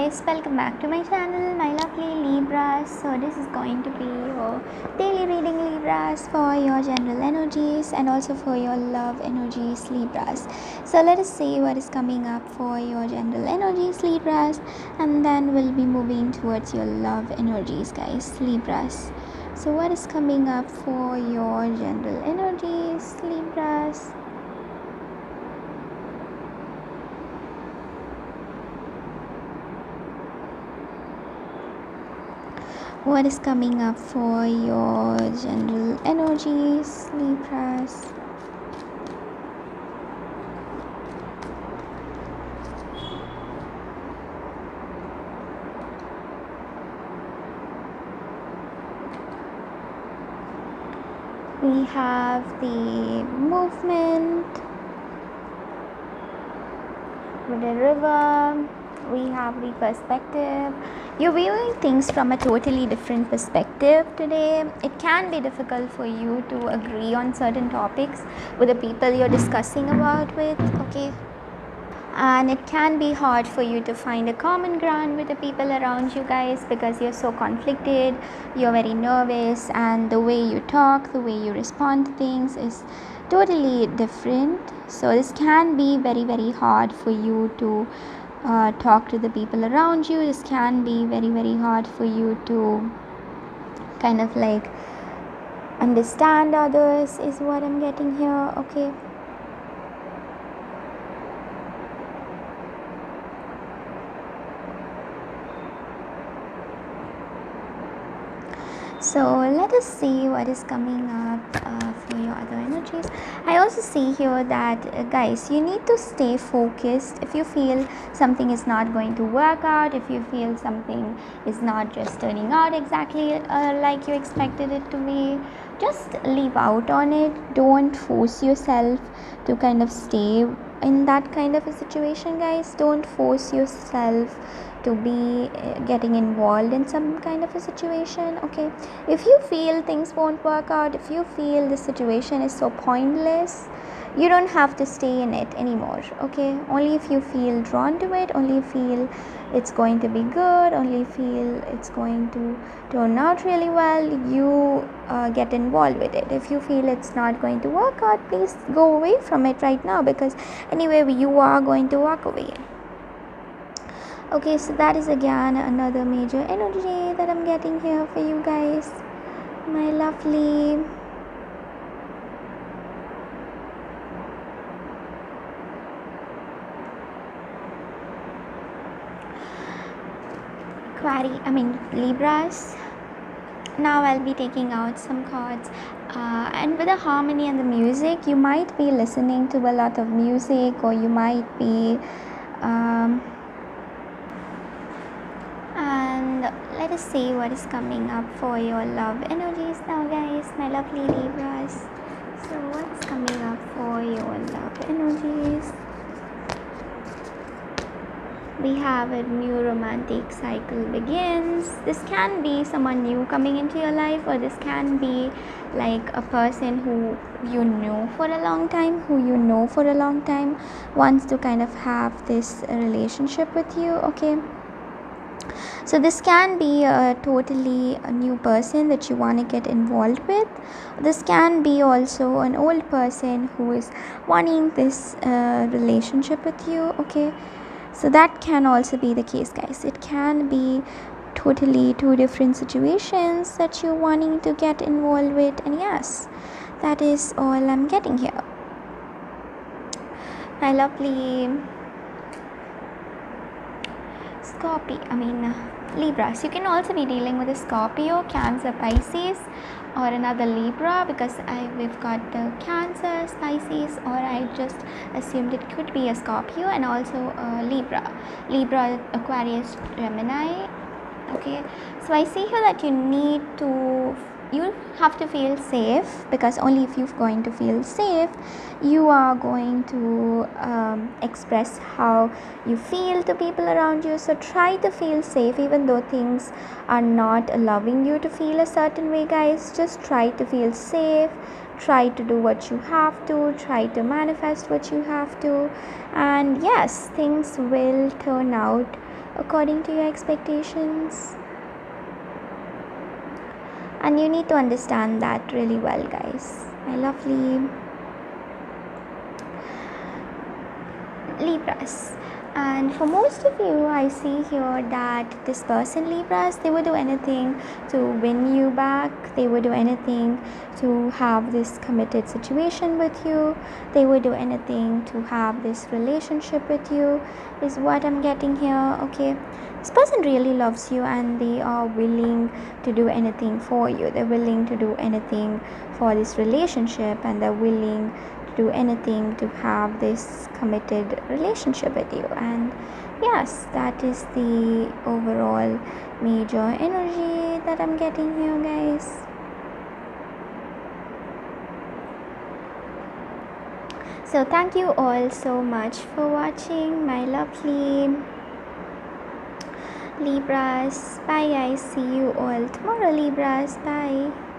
guys, welcome back to my channel, my lovely Libras. So this is going to be your daily reading, Libras, for your general energies and also for your love energies, Libras. So let us see what is coming up for your general energies, Libras, and then we'll be moving towards your love energies, guys, Libras. So what is coming up for your general energies, Libras? What is coming up for your general energies, Libras? We have the movement with the river. We have the perspective. You're viewing things from a totally different perspective today. It can be difficult for you to agree on certain topics with the people you're discussing about with, okay? And it can be hard for you to find a common ground with the people around you guys because you're so conflicted, you're very nervous, and the way you talk, the way you respond to things is totally different. So this can be very, very hard for you to talk to the people around you. This can be very, very hard for you to kind of like understand others is what I'm getting here, okay? So let us see what is coming up for your other energies. I also see here that guys, you need to stay focused. If you feel something is not going to work out, if you feel something is not just turning out exactly like you expected it to be, just leave out on it. Don't force yourself to kind of stay in that kind of a situation, guys. Don't force yourself to be getting involved in some kind of a situation, okay? If you feel things won't work out, if you feel the situation is so pointless, you don't have to stay in it anymore, okay? Only if you feel drawn to it, only feel it's going to be good, only feel it's going to turn out really well, you get involved with it. If you feel it's not going to work out, please go away from it right now, because anyway you are going to walk away. Okay, so that is again another major energy that I'm getting here for you guys, my lovely Libras. Now I'll be taking out some cards, and with the harmony and the music, you might be listening to a lot of music, or you might be and let us see what is coming up for your love energies now, guys, my lovely Libras. So what is coming up for your love energies? We have a new romantic cycle begins. This can be someone new coming into your life, or this can be like a person who you know for a long time, wants to kind of have this relationship with you, okay? So this can be a totally a new person that you want to get involved with. This can be also an old person who is wanting this relationship with you, okay? So that can also be the case, guys. It can be totally two different situations that you're wanting to get involved with, and yes, that is all I'm getting here, my lovely Libras. You can also be dealing with a Scorpio, Cancer, Pisces, or another Libra, because we've got the Cancer, Pisces, or I just assumed it could be a Scorpio, and also a Libra, Aquarius, Gemini, okay? So I see here that you have to feel safe, because only if you're going to feel safe, you are going to express how you feel to people around you. So try to feel safe, even though things are not allowing you to feel a certain way, guys. Just try to feel safe, try to do what you have to, try to manifest what you have to, and yes, things will turn out according to your expectations. And you need to understand that really well, guys. My lovely Libras. And for most of you, I see here that this person, Libras, they would do anything to win you back. They would do anything to have this committed situation with you. They would do anything to have this relationship with you, is what I'm getting here. Okay, this person really loves you and they are willing to do anything for you. They're willing to do anything for this relationship, and they're willing do anything to have this committed relationship with you. And yes, that is the overall major energy that I'm getting here, guys. So thank you all so much for watching, my lovely Libras. Bye guys, see you all tomorrow, Libras. Bye.